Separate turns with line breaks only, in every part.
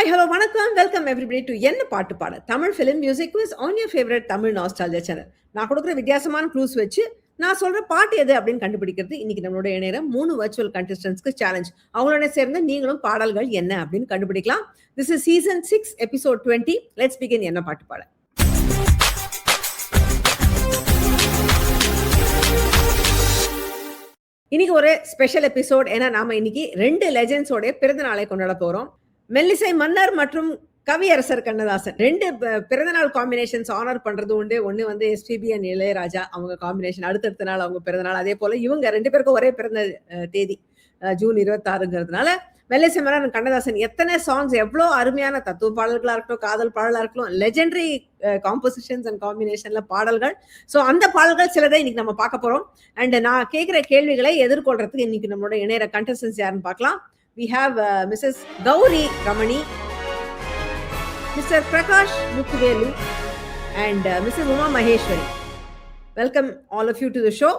Hi hello வணக்கம் welcome everybody to என்ன பாட்டு பாட Tamil film music quiz on your favourite Tamil nostalgia channel. நான் கொடுக்குற வித்தியாசமான க்ளூஸ் வச்சு நான் சொல்ற பாட்டு எது அப்படின்னு கண்டுபிடிக்கிறது இன்னைக்கு நம்மளோட இணையற 3 வர்ச்சுவல் கண்டஸ்டன்ஸ்க்கு சேலஞ்ச். அவங்களோட சேர்ந்து நீங்களும் பாடல்கள் என்ன அப்படின்னு கண்டுபிடிக்கலாம். This is season 6 episode 20. Let's begin என்ன பாட்டு பாட. இன்னைக்கு ஒரு ஸ்பெஷல் எபிசோட். ஏன்னா நாம இன்னைக்கு 2 லெஜெண்ட்ஸோட பிறந்த நாளை கொண்டாட போறோம். மெல்லிசை மன்னர் மற்றும் கவியரசர் கண்ணதாசன் 2 பிறந்தநாள் காம்பினேஷன்ஸ் ஆனர் பண்றது உண்டு. ஒண்ணு வந்து எஸ்பிபி அண்ட் இளையராஜா அவங்க காம்பினேஷன், அடுத்தடுத்த நாள் அவங்க பிறந்த நாள். அதே போல இவங்க 2 பேருக்கும் ஒரே பிறந்த தேதி ஜூன் 26ங்கிறதுனால மெல்லிசை மன்னர் கண்ணதாசன் எத்தனை சாங்ஸ், எவ்வளோ அருமையான தத்துவ பாடல்களா இருக்கட்டும், காதல் பாடலா இருக்கட்டும், லெஜெண்டரி காம்போசிஷன்ஸ் அண்ட் காம்பினேஷன்ல பாடல்கள். ஸோ அந்த பாடல்கள் சிலதை இன்னைக்கு நம்ம பார்க்க போறோம். அண்ட் நான் கேட்கிற கேள்விகளை எதிர்கொள்றதுக்கு இன்னைக்கு நம்மளோட இணையற கண்டஸ்டன்ஸ் யாருன்னு பார்க்கலாம். We have Mrs. Gauri Ramani, Mr. Prakash Muthuvelu, and Mrs. Uma Maheshwari. Welcome all of you to the show.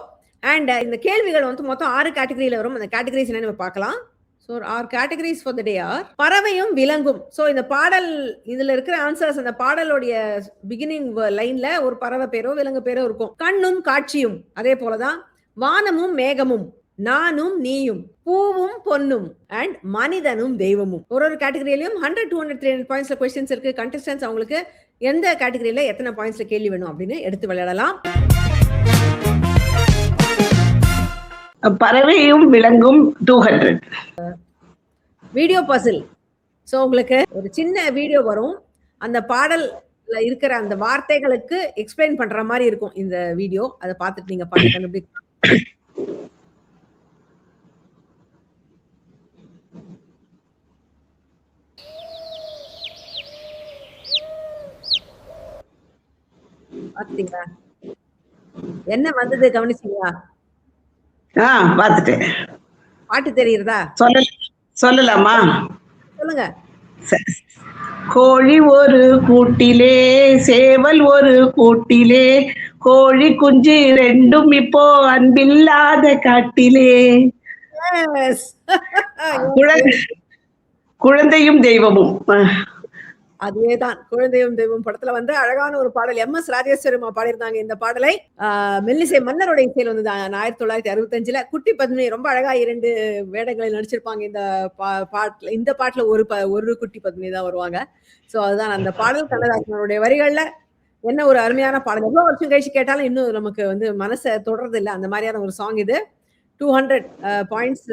And இந்த கேள்விகள் வந்து மொத்தம் 6 கேட்டகரியில வரும். அந்த கேட்டகரிஸ் என்ன நம்ம பார்க்கலாம். So our categories for the day are பறவையும் விலங்கும். ஸோ இந்த பாடல் இதுல இருக்கிற ஆன்சர்ஸ் அந்த பாடலோடைய பிகினிங் லைன்ல ஒரு பறவை பேரோ விலங்கு பேரோ இருக்கும். கண்ணும் காட்சியும், அதே போலதான் வானமும் மேகமும், நானும் நீயும், பூவும் பொன்னும், அண்ட் மனிதனும் தெய்வமும். ஒரு கேட்டகரியிலும் 100, 200, 300 பாயிண்ட்ஸ்ல கொஸ்டின்ஸ் இருக்கு. கண்டஸ்டன்ஸ் அவங்களுக்கு எந்த கேட்டகரியில எத்தனை பாயிண்ட்ஸ்ல கேள்வி வேணும் அப்படின்னு எடுத்து விளையாடலாம்.
பறவையும் விலங்கும் 200.
வீடியோ பசில். ஸோ உங்களுக்கு ஒரு சின்ன வீடியோ வரும். அந்த பாடல்ல இருக்கிற அந்த வார்த்தைகளுக்கு எக்ஸ்பிளைன் பண்ற மாதிரி இருக்கும் இந்த வீடியோ. அதை பார்த்துட்டு நீங்க பாட்டு கண்டுபிடிக்கலாம். பாத்தீங்களா என்ன வந்தது, கவனிச்சீங்களா?
பாத்துட்டேன்.
பாட்டு தெரியுறதா?
சொல்லலாமா?
சொல்லுங்க.
கோழி ஒரு கூட்டிலே, சேவல் ஒரு கூட்டிலே, கோழி குஞ்சு ரெண்டும் இப்போ அன்பில்லாத காட்டிலே, குழந்தையும் தெய்வமும்.
அதேதான், குழந்தையும் தெய்வம் படத்துல வந்து அழகான ஒரு பாடல் MS ராஜேஸ்வரி பாடியிருந்தாங்க. இந்த பாடலை மெல்லிசை மன்னருடைய இசையில் வந்து 1965 குட்டி பத்மினி ரொம்ப அழகா 2 வேடங்களில் நடிச்சிருப்பாங்க. இந்த பாட்டுல ஒரு குட்டி பத்மினி தான் வருவாங்க. சோ அதுதான் அந்த பாடல். கண்ணதாசனுடைய வரிகள்ல என்ன ஒரு அருமையான பாடல். எவ்வளவு வருஷம் கழிச்சு கேட்டாலும் இன்னும் நமக்கு வந்து மனசை தொடர்றது இல்லை. அந்த மாதிரியான ஒரு சாங் இது. 200 பாயிண்ட்ஸ்.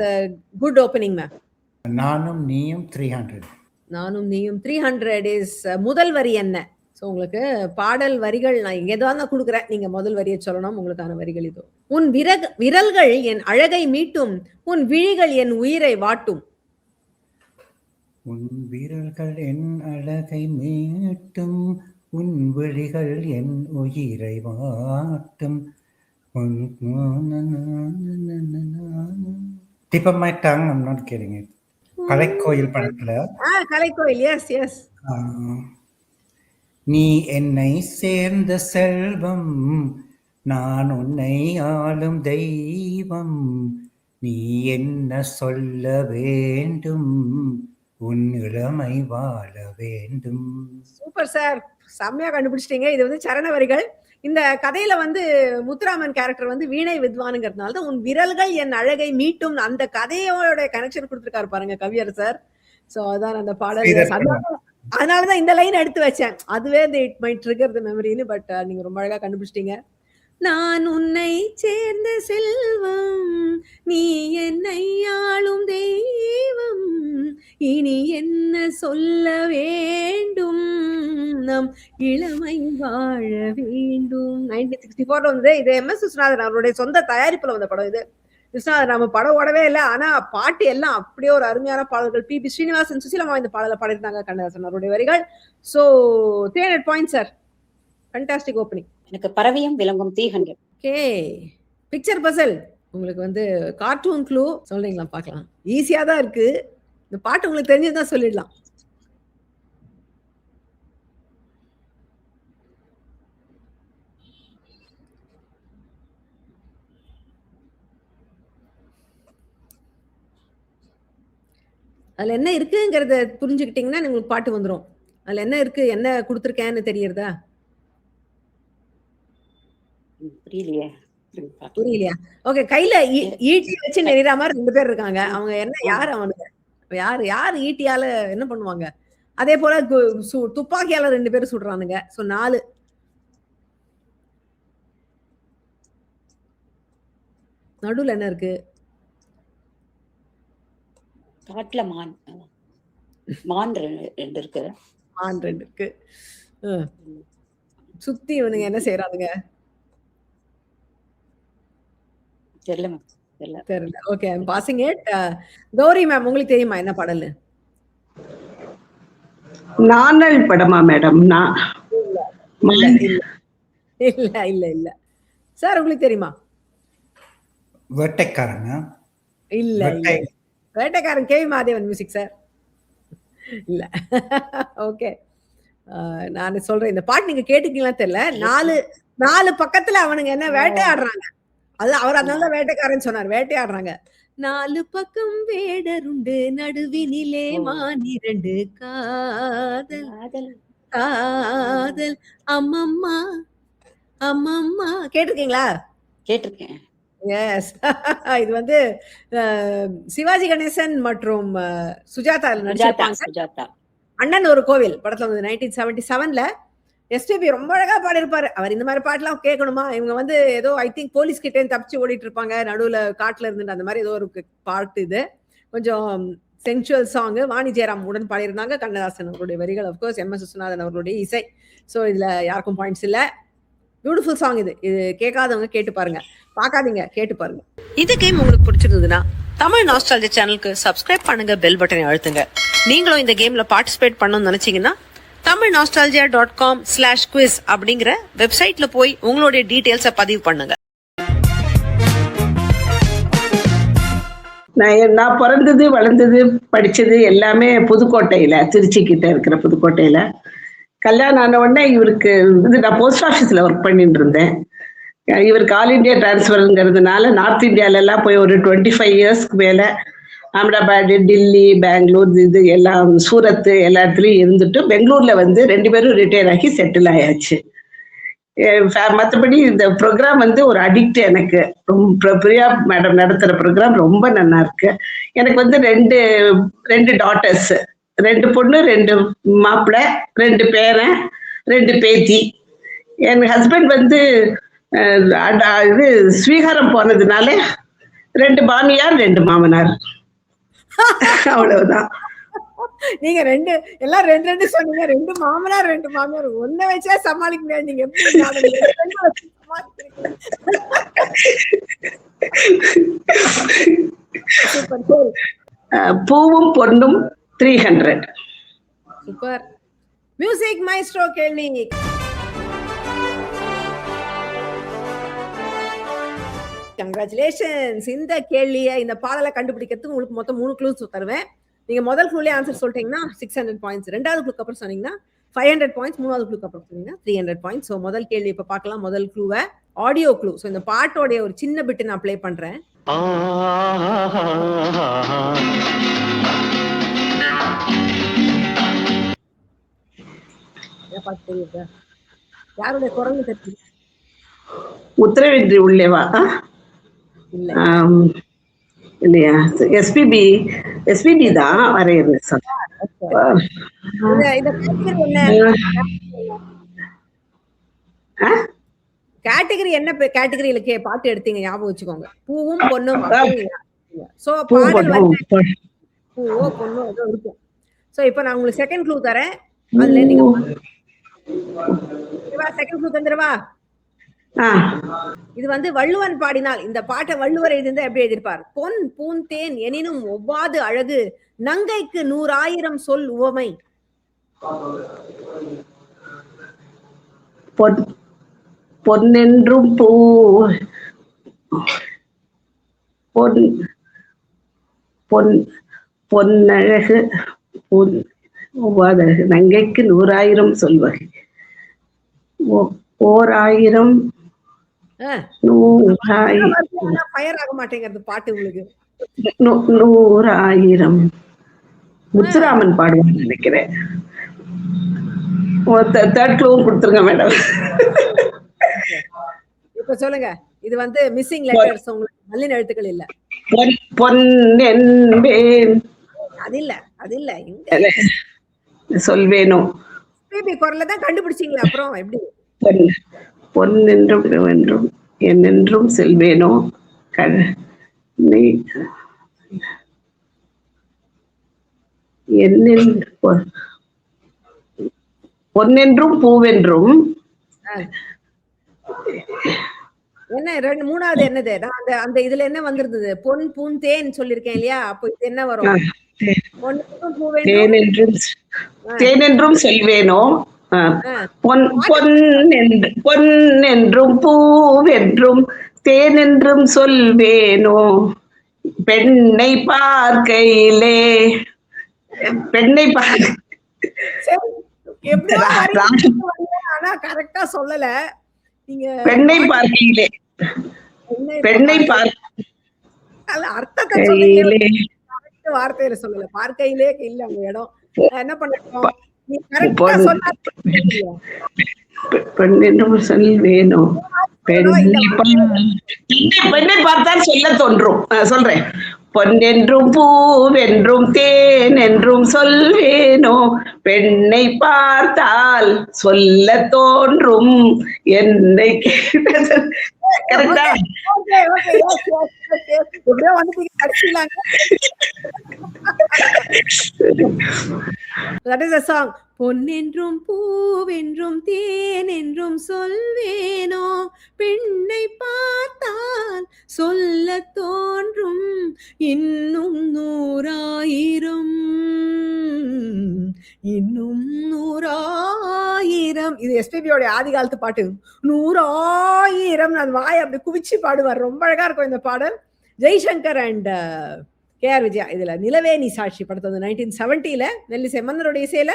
Good opening ma'am.
நானும் நீயும் 300.
நானும் நீயும் 300 இஸ் முதல் வரி என்ன? ஸோ உங்களுக்கு பாடல் வரிகள் நான் எதாவது தான் கொடுக்குறேன். நீங்க முதல் வரியை சொல்லணும். உங்களுக்கான வரிகள் இதோ. உன் விரல்கள் என் அழகை மீட்டும், உன் விழிகள் என் உயிரை வாட்டும்.
உன் விரல்கள் என் அழகை மீட்டும், உன் விழிகள் என் உயிரை வாட்டும். Tip of my tongue, I'm not getting it. கலைக்கோயில் படத்துல.
கலைக்கோயில், எஸ் எஸ்.
நீ என்னை சேர்ந்த செல்வம், நான் உன்னை ஆளும் தெய்வம், நீ என்ன சொல்ல வேண்டும், உன் இளமை வாழ வேண்டும்.
சூப்பர் சார், செம்மையா கண்டுபிடிச்சிட்டீங்க. இது வந்து சரண வரிகள். இந்த கதையில வந்து முத்துராமன் கேரக்டர் வந்து வீணை வித்வானுங்கிறதுனால தான் உன் விரல்கள் என் அழகை மீட்டும் அந்த கதையோட கனெக்ஷன் கொடுத்துருக்காரு பாருங்க கவியரசர். சோ அதான் அந்த பாடல். அதனாலதான் இந்த லைன் எடுத்து வச்சேன். அதுவே இந்த இட் மைட் ட்ரிகர் தி மெமரின்னு. பட் நீங்க ரொம்ப அழகா கண்டுபிடிச்சிட்டீங்க. நான் உன்னை சேர்ந்த செல்வம், நீ என்னை ஆளும் தெய்வம், இனி என்ன சொல்ல வேண்டும், நம் இளமை வாழ வேண்டும். 1964 வந்து இது MS விஸ்வநாதன் அவருடைய சொந்த தயாரிப்புல வந்த படம் இது. விஸ்வநாதன் நம்ம படம் ஓடவே இல்லை, ஆனா பாட்டு எல்லாம் அப்படியே ஒரு அருமையான பாடல்கள். PB ஸ்ரீனிவாசன், சுசீலம்மா இந்த பாடலை பாடிருந்தாங்க. கண்ணதாசன் அவருடைய வரிகள். So 300 points sir. Fantastic opening.
எனக்கு பறவையும் விலங்கும் 300.
Okay, picture Basil. உங்களுக்கு வந்து கார்ட்டூன் க்ளூ சொல்றீங்களா? பார்க்கலாம். ஈஸியா தான் இருக்கு. இந்த பாட்டு உங்களுக்கு தெரிஞ்சதுதான் சொல்லிடலாம். அதுல என்ன இருக்குங்கிறத புரிஞ்சுக்கிட்டீங்கன்னா உங்களுக்கு பாட்டு வந்துரும். அதுல என்ன இருக்கு, என்ன குடுத்துருக்கேன்னு தெரியறதா?
புரியலையே.
புரியலையா? ஓகே. கையில ஈட்டி வச்சு நெறிற மாரி 2 பேர் இருக்காங்க. அவங்க என்ன, யாரு அவனுங்க? யாரு ஈட்டியால என்ன பண்ணுவாங்க? அதே போல துப்பாக்கியால 2 பேரும் சுடுறானுங்க. சோ 4. நடுவுல என்ன இருக்கு?
காட்டுல மான் 2 இருக்கு.
மான் 2 இருக்கு. சுத்தி இவனுங்க என்ன செய்யறானுங்க?
தெரியல மேம். தெரியல.
தெரியல. Okay, I am passing it. Gauri ma'am, உங்களுக்கு தெரியுமா என்ன பாடல்?
நானல் படமா மேடம்?
இல்ல. சார், உங்களுக்கு தெரியுமா?
வேட்டைக்காரங்க.
இல்ல. வேட்டைக்காரன் கேவி மாதேவன் மியூசிக் சார். இல்ல. ஓகே. நான் சொல்றேன், இந்த பாட்டு நீங்க கேட்டுக்கீங்களா தெரியல. 4 பக்கத்துல அவனுங்க என்ன வேட்டையாடுறாங்க. அது அவர் அதனால வேட்டைக்காரன் சொன்னார். வேட்டையாடுறாங்க. 4 பக்கம் வேடருண்டு நடுவினிலே மான் 2 காதல் காதல் அம்மம்மா அம்மம்மா. கேட்டிருக்கீங்களா?
கேட்டிருக்கேன்.
எஸ். இது வந்து சிவாஜி கணேசன் மற்றும் சுஜாதா நடிச்சிருப்பாங்க. அண்ணன் ஒரு கோவில் படத்துல வந்து 1977ல எஸ்பிபி ரொம்ப அழகா பாடிருப்பாரு. அவர் இந்த மாதிரி பாட்டுலாம் கேட்கணுமா? இவங்க வந்து ஏதோ ஐ திங்க் போலீஸ் கிட்டே தப்பிச்சு ஓடிட்டு இருப்பாங்க நடுவுல காட்டுல இருந்து, அந்த மாதிரி ஏதோ ஒரு பாட்டு. இது கொஞ்சம் சென்சுவல் சாங். வாணி ஜெயராம் உடன் பாடியிருந்தாங்க. கண்ணதாசன் அவருடைய வரிகள், அப்கோர்ஸ் எம் எஸ் விஸ்வநாதன் அவர்களுடைய இசை. ஸோ இதுல யாருக்கும் பாயிண்ட்ஸ் இல்ல. பியூட்டிஃபுல் சாங் இது. கேட்காதவங்க கேட்டு பாருங்க, பார்க்காதீங்க கேட்டு பாருங்க. இந்த கேம் உங்களுக்கு பிடிச்சிருந்ததுன்னா தமிழ் நாஸ்டாலஜி சேனலுக்கு சப்ஸ்கிரைப் பண்ணுங்க, பெல் பட்டனை அழுத்துங்க. நீங்களும் இந்த கேம்ல பார்ட்டிசிபேட் பண்ணணும்னு நினைச்சீங்கன்னா tamilnostalgia.com/quiz அப்படிங்கிற வெப்சைட்ல போய் உங்களுடைய டீடைல்ஸை பதிவு பண்ணுங்க.
நான் பிறந்தது, வளர்ந்தது, படிச்சது எல்லாமே புதுக்கோட்டையில, திருச்சி கிட்ட இருக்கிற புதுக்கோட்டையில. கல்யாணம் ஆன உடனே இவருக்கு நான் போஸ்ட் ஆஃபீஸ்ல ஒர்க் பண்ணிட்டு இருந்தேன். இவருக்கு ஆல் இண்டியா டிரான்ஸ்ஃபருங்கிறதுனால நார்த் இந்தியால எல்லாம் போய் ஒரு 25 இயர்ஸ்க்கு மேல அஹமதாபாத், டில்லி, பெங்களூர், இது எல்லாம், சூரத் எல்லா இடத்துலயும் இருந்துட்டு பெங்களூர்ல வந்து 2 பேரும் ரிட்டையர் ஆகி செட்டில் ஆயாச்சு. மற்றபடி இந்த ப்ரோக்ராம் வந்து ஒரு அடிக்ட் எனக்கு. ரொம்ப பிரியா மேடம் நடத்துற ப்ரோக்ராம் ரொம்ப நல்லா இருக்கு. எனக்கு வந்து ரெண்டு டாட்டர்ஸ், 2 பொண்ணு, 2 மாப்பிள்ளை, 2 பேரன், 2 பேத்தி. என் ஹஸ்பண்ட் வந்து இது ஸ்வீகாரம் போனதுனால 2 மாமியார், 2 மாமனார். அவ்வளவுதான்.
நீங்க எல்லாம் 2 சொன்னீங்க. 2 மாமனார், 2 மாமியார். ஒன்ன வச்சா சமாளிக்க முடியாது. நீங்க எப்படி
பூவும் பொண்ணும் 300.
சூப்பர். மியூசிக் மைஸ்ட்ரோ கேள்வி. கங்க்ராச்சுலேஷன்ஸ். இந்த கேள்வியை, இந்த பாடலை கண்டுபிடிக்கிறதுக்கு உங்களுக்கு மொத்தம் 3 க்ளூஸ் தருவேன். நீங்க முதல் க்ளூலயே ஆன்சர் சொல்லிட்டீங்கன்னா 600 பாயிண்ட்ஸ், 2வது க்ளூக்கு அப்புறம் சொன்னீங்கன்னா 500 பாயிண்ட்ஸ், 3வது க்ளூக்கு அப்புறம் சொன்னீங்கன்னா 300 பாயிண்ட்ஸ். ஸோ முதல் கேள்வி இப்ப பார்க்கலாம். முதல் க்ளூவை ஆடியோ க்ளூ. ஸோ இந்த பாட்டோடைய ஒரு சின்ன பிட்டு நான் ப்ளே பண்றேன். பாட்டு தெரியுது? யாருடைய குரல் தெரியுது?
உத்தரவின்றி உள்ளேவா? இல்லையா? எஸ்பிபி தான் வரையுது.
கேட்டகரி என்ன? கேட்டகரியில பாட்டு எடுத்தீங்க ஞாபகம் வச்சுக்கோங்க. பூவும் பொண்ணும். சோ
பூவோ
பொண்ணும் ஏதோ இருக்கும். சோ இப்போ நான் உங்களுக்கு செகண்ட் க்ளூ தரேன். அதுல நீங்க செகண்ட் க்ளூ தந்துருவா? இது வந்து வள்ளுவன் பாடினால். இந்த பாட்டை வள்ளுவர் எழுதியிருந்தா எப்படி எழுதியிருப்பார்? பொன் பூந்தேன் எனினும் ஒவ்வாது அழகு, நங்கைக்கு 100,000 சொல் உவமை.
பொன்னென்றும் பூ பொன்னழகு ஒவ்வாதழகு, நங்கைக்கு 100,000 சொல்வகை. 1000
ஃபயர் ஆக மாட்டேங்கிறது பாட்டு உங்களுக்கு.
100,000 முத்துராமன் பாடுவான்னு நினைக்கிறேன். தேர்ட் க்ளூவும் கொடுத்துருங்க மேடம்.
இப்ப சொல்லுங்க. இது வந்து மிஸ்ஸிங் லெட்டர்ஸ், உங்களுக்கு நல்ல எழுத்துக்கள் இல்ல.
பொன் என்பேன்.
அது இல்ல, அது இல்ல. எங்க
சொல்வேனோ.
பேபி குரல்ல தான் கண்டுபிடிச்சீங்களா? அப்புறம் எப்படி?
பொன் என்றும் என்றும் என்னென்றும் செல்வேனோ. பொன்னென்றும் பூவென்றும்.
என்ன மூணாவது என்னது? நான் அந்த அந்த இதுல என்ன வந்திருந்தது? பொன் பூந்தேன் சொல்லிருக்கேன் இல்லையா? அப்போ இது என்ன வரும்?
தேனென்றும் செல்வேனோ. பொன் என்றும் பூவென்றும் தேனென்றும் சொல்வேனோ. பெண்ணை பார்க்கையிலே
ஆனா கரெக்டா சொல்லல நீங்க.
பெண்ணை பார்க்கையிலே
அர்த்தத்தை சொல்லுங்க. வார்த்தையில சொல்லல, பார்க்கையிலே இல்ல அந்த இடம். என்ன பண்ணணும்? நீ கரெக்டா சொன்னா
பெண்ணென்றும் சொல்வேனோ. பெண்ணை பார்த்தால் சொல்ல தோன்றும். சொல்றேன். பொன்னென்றும் பூவென்றும் தேன் என்றும் சொல்வேனோ. பெண்ணை பார்த்தால் சொல்ல தோன்றும் என்னை கேட்டது. கரெக்டா?
That is a song. பொன்னென்றும் பூவென்றும் தேன் என்றும் சொல்வேனோ. பெண்ணை பார்த்தால் சொல்ல தோன்றும் இன்னும் 100,000 இன்னும் 100,000. இது எஸ்பிபியோட ஆதி காலத்து பாட்டு. 100,000 அந்த வாயை அப்படி குவிச்சு பாடுவார். ரொம்ப அழகா இருக்கும் இந்த பாடல். ஜெய்சங்கர் அண்ட் KR விஜயா இதுல நிலவே நீ சாட்சி படுத்தது 1970 மெல்லிசை மன்னருடைய இசையில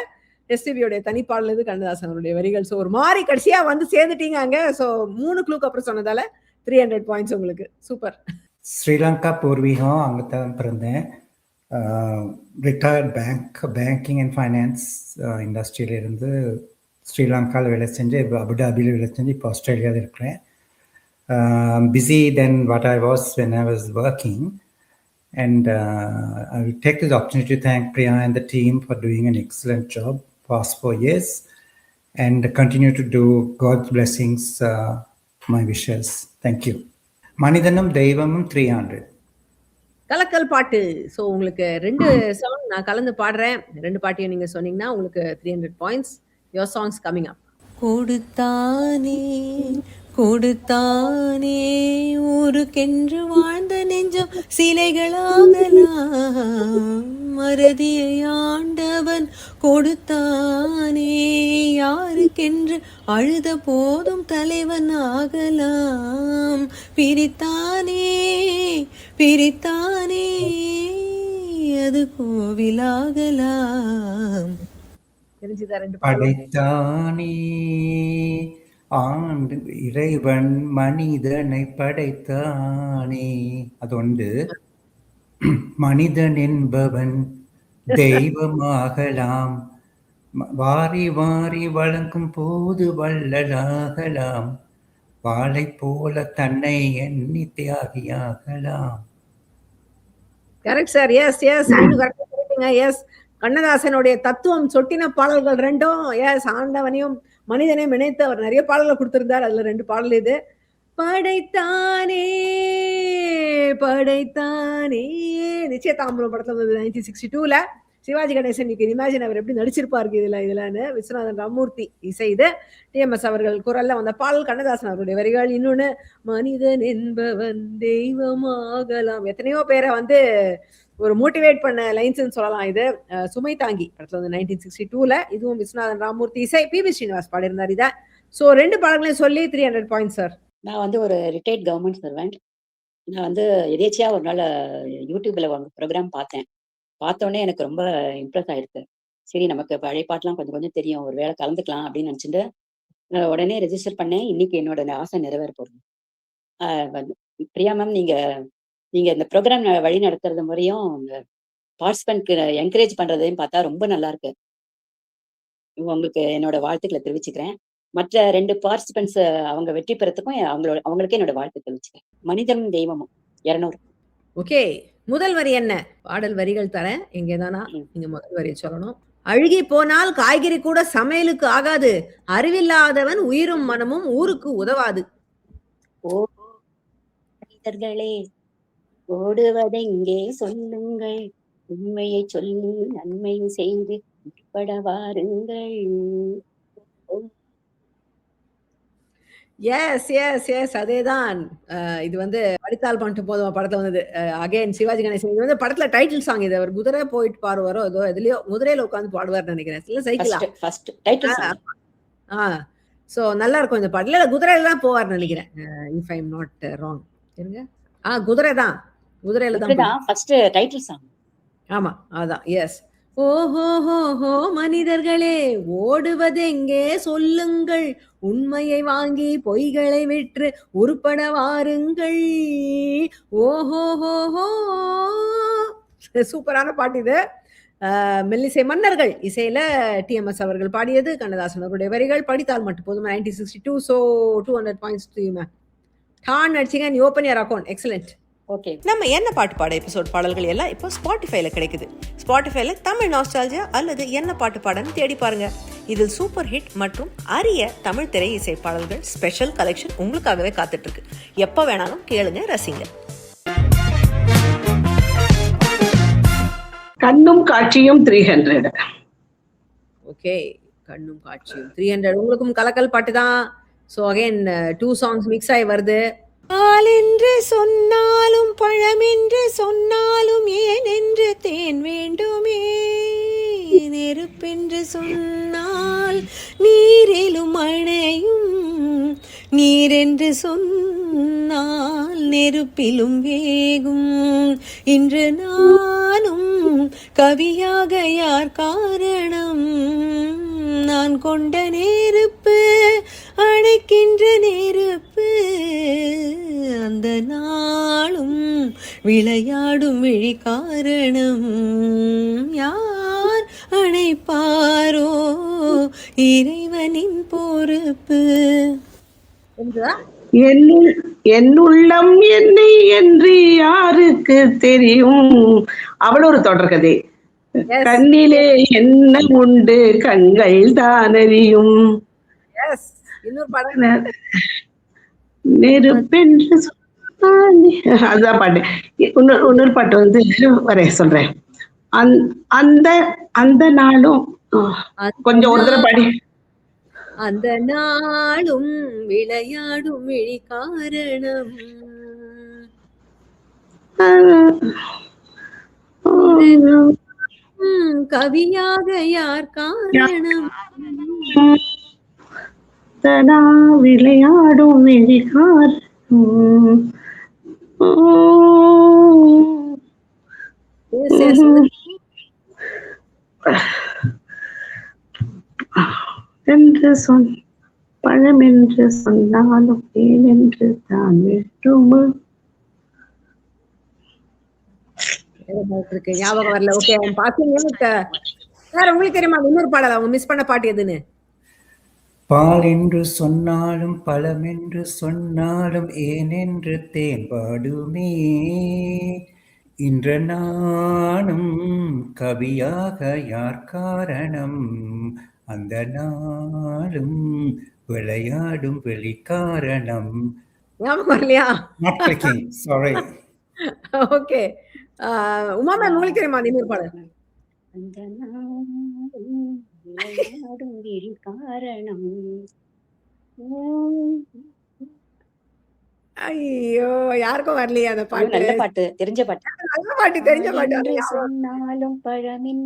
எஸ்பிபியோடைய தனிப்பாடல் இது கண்ணதாசனுடைய வரிகள். ஸோ ஒரு மாதிரி கடைசியா வந்து சேர்ந்துட்டீங்க அங்க. ஸோ 3 க்ளூக்கு அப்புறம் சொன்னதால 300 பாயிண்ட்ஸ் உங்களுக்கு. சூப்பர்.
ஸ்ரீலங்கா பூர்வீகம், அங்கே தான் பிறந்தேன். ரிட்டையர்ட் பேங்கிங் அண்ட் ஃபைனான்ஸ் இண்டஸ்ட்ரியிலிருந்து ஸ்ரீலங்காவில் வேலை செஞ்சு, இப்போ அபுதாபியில் வேலை செஞ்சு, இப்போ ஆஸ்திரேலியாவில் இருக்கிறேன். Busy then what I was when I was working. And I will take this opportunity to thank Priya and the team for doing an excellent job past 4 years and continue to do God's blessings, my wishes. Thank you. Manidhanam Deivamam 300.
கலக்கல் பாட்டு. So உங்களுக்கு 2 song நான் கலந்து பாடுறேன். 2 பாட்டையும் நீங்க சொன்னீங்கன்னா உங்களுக்கு 300 points. Your songs coming up.
கொடுத்தானே கொடுத்தானே ஊருக்கென்று வாழ்ந்த நெஞ்சம் சிலைகளாகலாம். மறதியை ஆண்டவன் கொடுத்தானே யாருக்கென்று அழுத போதும் தலைவன் ஆகலாம். பிரித்தானே பிரித்தானே அது கோவிலாகலாம்.
தெரிஞ்சுதா? 2
படைத்தானே ஆண்டு இறைவன் மனிதனை படைத்தானே. அது ஒன்று. மனிதன் என்பவன் தெய்வமாகலாம். வாரி வாரி வழங்கும் போது வள்ளலாகலாம். வாளை போல தன்னை எண்ணி தியாகியாகலாம்.
Correct sir. Yes yes yes. கண்ணதாசனுடைய தத்துவம் சொட்டின பாடல்கள் 2ம். எஸ், ஆண்டவனையும் மனிதனையும் இணைத்து அவர் நிறைய பாடல்கள் கொடுத்திருந்தார். அதுல 2 பாடல் இது. படைத்தானே படைத்தானே நிச்சயதாம்பரம் படத்துல 1962 சிவாஜி கணேசன். இமேஜின் அவர் எப்படி நடிச்சிருப்பாரு இதுலன்னு. விஸ்வநாதன் ராமூர்த்தி இசை இது. TMS அவர்கள் குரல்ல வந்த பாடல். கண்ணதாசன் அவருடைய வரிகள். இன்னொன்னு மனிதன் என்பவன் தெய்வமாகலாம். எத்தனையோ பேரை வந்து ஒரு மோட்டிவேட் பண்ண லைன்ஸ் சொல்லலாம். இது சுமை தாங்கி படத்துல 1962 இதுவும் விஸ்வநாதன் ராமூர்த்தி இசை. PB ஸ்ரீனிவாஸ் பாடியிருந்தார் இதை. ஸோ 2 பாடல்களையும் சொல்லி 300 பாயிண்ட்ஸ் சார்.
நான் வந்து ஒரு ரிட்டையர்ட் கவர்மெண்ட் சர்வெண்ட். நான் வந்து எதேச்சியா ஒரு நாள் யூடியூப்ல ப்ரோக்ராம் பார்த்தேன். பார்த்தோன்னே எனக்கு ரொம்ப இம்ப்ரெஸ் ஆயிடுச்சு. சரி, நமக்கு பழைய பாட்டெலாம் கொஞ்சம் கொஞ்சம் தெரியும், ஒரு வேளை கலந்துக்கலாம் அப்படின்னு நினச்சிட்டு உடனே ரெஜிஸ்டர் பண்ணேன். இன்னைக்கு என்னோட ஆசை நிறைவேற போகுது. பிரியா மேம், நீங்க இந்த ப்ரோக்ராம் வழி நடத்துறது முறையும் பார்ட்டிசிபென்ட்க்கு என்கரேஜ் பண்றதையும் பார்த்தா ரொம்ப நல்லா இருக்கு. உங்களுக்கு என்னோட வாழ்த்துக்கள தெரிவிச்சுக்கிறேன். மற்ற 2 பார்ட்டிசிபென்ட்ஸ் அவங்க வெற்றி பெறத்துக்கும் அவங்களுக்கே என்னோட வாழ்த்து தெரிவிச்சுக்கிறேன். மனிதனும் தெய்வமும் 200.
ஓகே. முதல் வரி என்ன? பாடல் வரிகள் தரேன். எங்கேதானா
ம்.
நீங்க முதல் வரிய சொல்லணும். "அழுகி போனால் காய்கறி கூட சமையலுக்கு ஆகாது. அறிவில்லாதவன் உயிரும் மனமும் ஊருக்கு உதவாது."
ஓ மனிதர்களே, ஓடுவதெங்கே சொல்லுங்கள். உண்மையை சொல்லி நன்மை செய்து உட்பட வாருங்கள்.
எஸ். அதேதான். இது வந்து "படித்தால் மட்டும் போதுமா" படத்துல வந்தது. அகைன் சிவாஜி கணேசன். இது வந்து படத்துல டைட்டில் சாங் இது. அவர் குதிரை போயிட்டு பாடுவாரோ, ஏதோ எதுலயோ குதிரையில உட்கார்ந்து பாடுவார்ன்னு நெனைக்கிறேன். இல்ல சைக்கிளா?
ஃபர்ஸ்ட் டைட்டில்
ஆ,
சாங்.
ஆ. சோ நல்லா இருக்கும் இந்த பாட்டு. இல்ல குதிரையில தான் போவார்ன்னு நெனைக்கிறேன். If I am not wrong. இருங்க. குதிரை தான். குதிரையில தான் போய்
இப்படிதான் ஃபர்ஸ்ட் டைட்டில் சாங்.
ஆமா. அதான். எஸ். ஓஹோஹோஹோ மனிதர்களே, ஓடுவதெங்கே சொல்லுங்கள். உண்மையை வாங்கி பொய்களை விற்று உருப்பட வாருங்கள். ஓஹோஹோஹோ. சூப்பரான பாட்டு இது. மெல்லிசை மன்னர்கள் இசையில டிஎம்எஸ் அவர்கள் பாடியது. கண்ணதாசன் அவருடைய வரிகள். படித்தால் மட்டும் போதும். 1962. So 200 points to you ma'am. டான் அடிச்சிங்க. நீ open your account. Excellent.
Okay.
நம்ம என்ன பாட்டு பாட எபிசோட் பாடல்கள் எல்லாம் இப்போ ஸ்பாட்டிஃபைல கிடைக்குது. ஸ்பாட்டிஃபைல தமிழ் நாஸ்டால்ஜியா அல்லது என்ன பாட்டு பாடன்னு தேடி பாருங்க. இதில் சூப்பர் ஹிட் மற்றும் அரிய தமிழ் திரை இசை பாடல்கள் ஸ்பெஷல் கலெக்ஷன் உங்களுக்காகவே காத்துட்டு இருக்கு. எப்போ வேணாலும் கேளுங்க, ரசிங்க.
கண்ணும் காட்சியும் 300.
ஓகே. கண்ணும் காட்சியும் 300. உங்களுக்கும் கலக்கல் பாட்டு தான். ஸோ அகைன் 2 சாங்ஸ் மிக்ஸ் ஆகி வருது.
பால் என்று சொன்னாலும் பழமென்று சொன்னாலும் ஏன் என்று தேன் வேண்டுமே. நெருப்பென்று சொன்னால் நீரிலும் அணையும். நீரென்று சொன்னால் நெருப்பிலும் வேகும். இன்று நானும் கவியாக யார் காரணம். நான் கொண்ட நெருப்பு அணைக்கின்ற நெருப்பு. அந்த நாளும் விளையாடும் விழி காரணம். யார் அணைப்பாரோ இறைவனின் பொறுப்பு.
என்னுள்ளம் என்னை என்று யாருக்கு தெரியும். அவள் ஒரு தொடர்கதை. கண்ணிலே என்ன உண்டு கண்கள் தான் அறியும்.
எஸ். இன்னொரு பாடல்.
நெருப்பென்று அதுதான் பாட்டு. இன்னொரு பாட்டு வந்து வரைய சொல்றேன். அந்த அந்த நாளும் கொஞ்சம் ஒரு தடவை பாடி.
அந்த நாளும் விளையாடும் விழி காரணம். கவியாக யார் காரணம்.
விளையாடும் விழி காரணம். என்று பழம் என்று சொன்னாலும் ஏன் என்று தான் வேண்டுமா.
இருக்கு ஞாபகம் வரல. ஓகே பாத்தீங்க. வேற உங்களுக்கு தெரியுமா இன்னொரு பாடல் அவங்க மிஸ் பண்ண பாட்டு எதுன்னு?
பால் என்று சொன்னாலும் பழம் என்று சொன்னாலும் ஏனென்று தேன் பாடுமே. இன்று நானும் கவியாக யார் காரணம். அந்த நாளும் விளையாடும் வெளி காரணம்.
ஞாபகம் வரலையா?
Not clicking, sorry.
Okay. Uma ma'am உங்களுக்கு தெரியுமா இன்னொரு பாடல்?
அந்த நாளும் விளையாடும் விழி காரணம்.
ஐயோ யாருக்கும் வரலையே அந்த பாட்டு.
நல்ல பாட்டு, தெரிஞ்ச பாட்டு.
நல்ல பாட்டு, தெரிஞ்ச பாட்டு.
என்று சொன்னாலும் பழமின்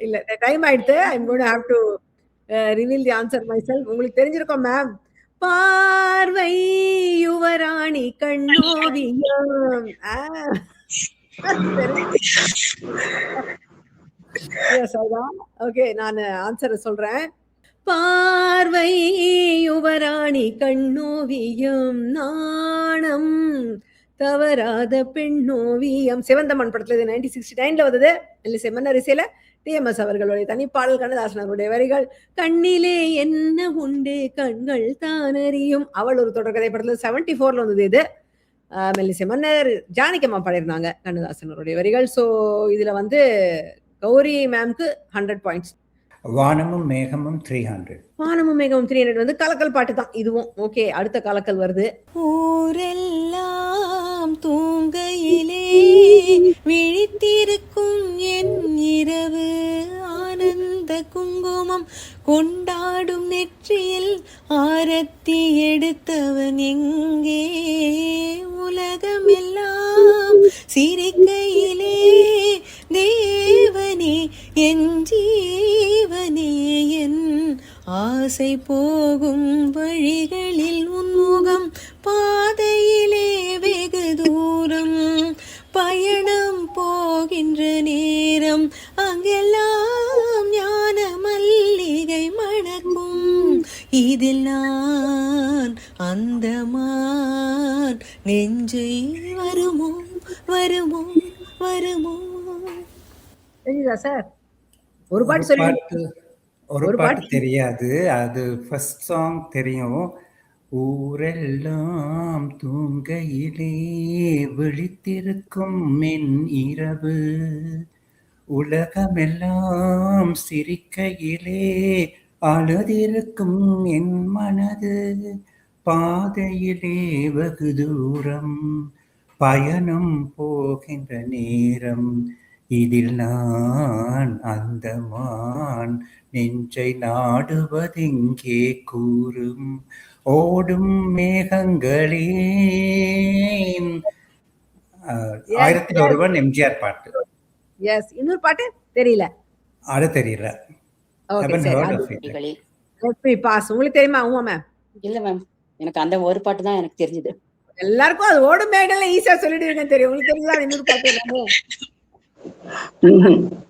இல்ல டைம் ஆயிடுத்து. I'm going to have to reveal the answer my self. உங்களுக்கு தெரிஞ்சிருக்கும் மேம். பார்வை யுவராணி கண்ணோவியம். ஓகே நான் ஆன்சர் சொல்றேன். பார்வை யுவராணி கண்ணோவியம் நாணம் தவறாத பெண்ணோவியம் சிவந்த மண் படத்துல இது 1969ல வந்தது. மெல்லிசை மன்னர் இசையில டிஎம்எஸ் அவர்களுடைய தனிப்பாடல், கண்ணதாசன் அவருடைய வரிகள். கண்ணிலே என்ன உண்டு கண்கள் தானறியும் அவள் ஒரு தொடர்கதை படத்துல 74ல வந்தது இது. மெல்லிசை மன்னர் ஜானகியம்மா பாடியிருந்தாங்க, கண்ணதாசன் அவருடைய வரிகள். ஸோ இதுல வந்து கௌரி மேம்க்கு 100 பாயிண்ட்ஸ்.
வானமும் மேகமும் 300.
வானமும் மேகமும் 300 வந்து கலக்கல் பாட்டு தான் இதுவும். ஓகே, அடுத்த கலக்கல் வருது.
ஊரெல்லாம் தூங்கையிலே விழித்திருக்கும் என் இரவு ஆனந்த குங்குமம் கொண்டாடும் நெற்றியில் ஆரத்தி எடுத்தவன் எங்கே உலகமெல்லாம் சிரிக்கையிலே தேவனே என் ஜீவனே என் ஆசை போகும் வழிகளில் உன்முகம் பாதையிலே வெகு தூரம் பயணம் போகின்ற நேரம் அங்கெல்லாம் ஞான மல்லிகை மணக்கும் இதில் நான் அந்தமான் நெஞ்சை வருமோ வருமோ வருமோ.
தெரியுதா சார்? ஒரு பாட்டு சொல்லி
ஒரு பாட்டு தெரியாது. அது ஃபர்ஸ்ட் சாங் தெரியும். ஊரெல்லாம் தூங்கையிலே விழித்திருக்கும் என் இரவு உலகமெல்லாம் சிரிக்கையிலே அழுதிருக்கும் என் மனது பாதையிலே வெகு தூரம் பயணம் போகின்ற நேரம் இதில் நான் அந்தமான் நெஞ்சை நாடுவதெங்கே கூறும் ஓடும் மேகங்களே. 1001 எம்ஜிஆர் பாட்டு.
எஸ். இன்னொரு பாட்டு தெரியல.
அது தெரியல.
ஓகே
Haven't
சரி.
heard of it.
வரிகளே.
Let me pass. உங்களுக்கு தெரியுமா உமா மேம்?
இல்ல மேம், எனக்கு அந்த ஒரு பாட்டு தான் எனக்கு தெரிஞ்சது.
எல்லாருக்கும் அது ஓடும் மேகங்கள்ல ஈஸியா சொல்லிடுவீங்கன்னு தெரியும். உங்களுக்கு தெரியுதா அது இன்னொரு பாட்டு எல்லாமே?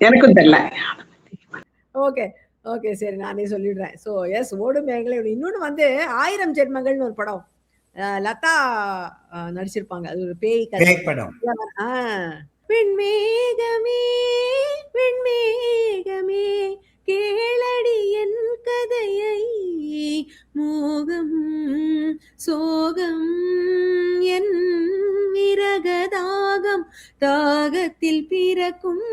எனக்கும் தெரியல.
ஓகே ஓகே சரி, நானே சொல்லிடுறேன். ஸோ எஸ், ஓடும் மேகங்களே. இன்னொன்று வந்து 1000 ஜென்மங்கள்னு ஒரு படம், லதா நடிச்சிருப்பாங்க. அது ஒரு பேய் கதை.
பேய் படம்.
வெண்மேகமே வெண்மேகமே கேளடி என் கதையை மோகம் சோகம் என் விரகதாகம் தாகத்தில் பிறக்கும்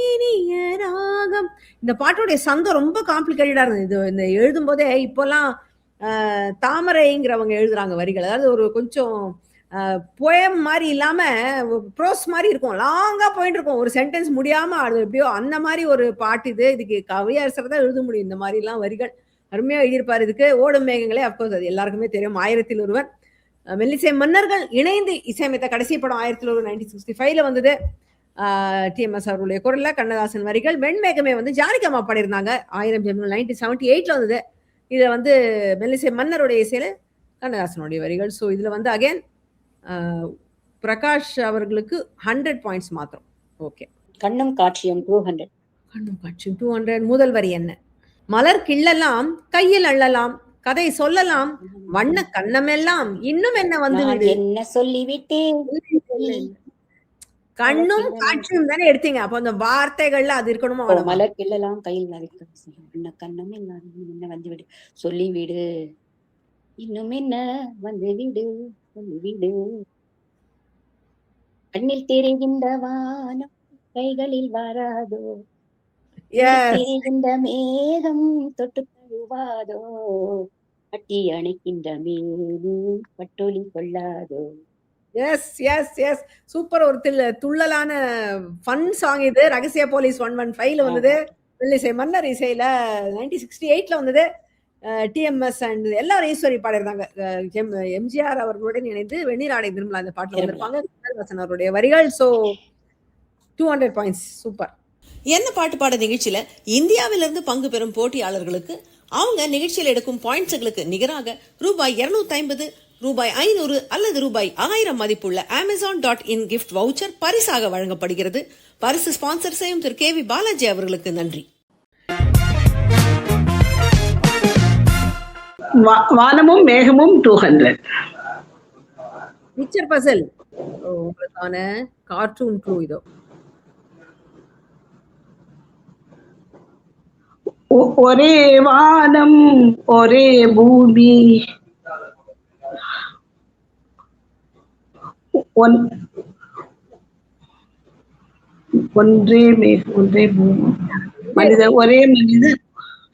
இனிய ராகம். இந்த பாட்டோடைய சந்தம் ரொம்ப காம்ப்ளிகேட்டடா இருந்தது. இது இந்த எழுதும் போதே இப்போல்லாம் தாமரைங்கிறவங்க எழுதுறாங்க வரிகள். அதாவது ஒரு கொஞ்சம் போயம் மாதிரி இல்லாம ப்ரோஸ் மாதிரி இருக்கும், லாங்கா போயிட்டு இருக்கும், ஒரு சென்டென்ஸ் முடியாம அது எப்படியோ அந்த மாதிரி ஒரு பாட்டு இது. இதுக்கு கவியரசர் தான் எழுத முடியும் இந்த மாதிரி எல்லாம் வரிகள். அருமையா எழுதியிருப்பாரு. இதுக்கு ஓடும் மேகங்களே அப்கோர்ஸ் அது எல்லாருக்குமே தெரியும். 1000ல் ஒருவன். மெல்லிசை மன்னர்கள் இணைந்து இசையமைத்த கடைசி படம் 1001 1965ல வந்தது. டிஎம்எஸ் அவருடைய குரல்ல கண்ணதாசன் வரிகள். வெண்மேகமே வந்து ஜானகியம்மா பாடியிருந்தாங்க. 1000 ஜென்மங்கள் 1978ல வந்தது. இதை வந்து மெல்லிசை மன்னருடைய இசையில கண்ணதாசனுடைய வரிகள். ஸோ இதுல வந்து அகைன் பிரகாஷ் அவர்களுக்கு 100 பாயிண்ட்ஸ் மாத்திரம். ஓகே.
கண்ணும் காட்சியும் 200.
கண்ணும் காட்சியும் 200. முதல் வரி என்ன? மலர் கிள்ளலாம் கையில் அள்ளலாம் கதை சொல்லலாம் வண்ண கண்ணமெல்லாம் இன்னும் என்ன வந்து
நான்
விடு.
என்ன சொல்லிவிட்டேன்.
கண்ணும் காட்சியும் தானே எடுத்தீங்க. அப்போ அந்த வார்த்தைகள்ல அது இருக்கணுமா?
ஓ, மலர் கிள்ளலாம் கையில் வண்ண கண்ணம் எல்லாம் என்ன வந்து விடு சொல்லி விடு இன்னும் என்ன வந்து விடு சொல்லி விடு கண்ணில் தெரிகின்ற வானம் கைகளில் வராதோ தெரிகின்ற மேகம் தொட்டு தழுவாதோ கட்டி அணைக்கின்ற மேனி பட்டொலி கொள்ளாதோ.
Yes yes yes, super. ஒரு துள்ளலான ஃபன் சாங் இது. ரகசிய போலீஸ் 115ல வந்தது. மெல்லிசை மன்னர் இசையில 1968ல வந்தது. டிஎம்எஸ் அண்ட் எல்லாரும் ஈஸ்வரி பாடிருந்தாங்க. எம்ஜிஆர் அவர்களுடன் இணைந்து வெந்நீராடை திரும்பலாம் அந்த பாட்டுல வந்திருப்பாங்க. கண்ணதாசன் அவருடைய வரிகள். So 200 points. சூப்பர்.
என்ன பாட்டு பாட நிகழ்ச்சியில இந்தியாவிலிருந்து பங்கு பெறும் போட்டியாளர்களுக்கு அவங்க நிகழ்ச்சியில் எடுக்கும் பாயிண்ட்ஸுகளுக்கு நிகராக ரூபாய் 250, ரூபாய் 500 அல்லது ரூபாய் 1000 மதிப்புள்ள Amazon.in கிஃப்ட் வவுச்சர் பரிசாக வழங்கப்படுகிறது. பரிசு ஸ்பான்சர் செய்யும் திரு KV பாலாஜி அவர்களுக்கு நன்றி.
வானமும் மேகமும் 200.
பிக்சர் பசில் உங்களுக்கான கார்ட்டூன் க்ளூ இதோ.
ஒரே வானம் ஒரே பூமி ஒன்றே ஒன்றே பூமி ஒரே மனிதன்.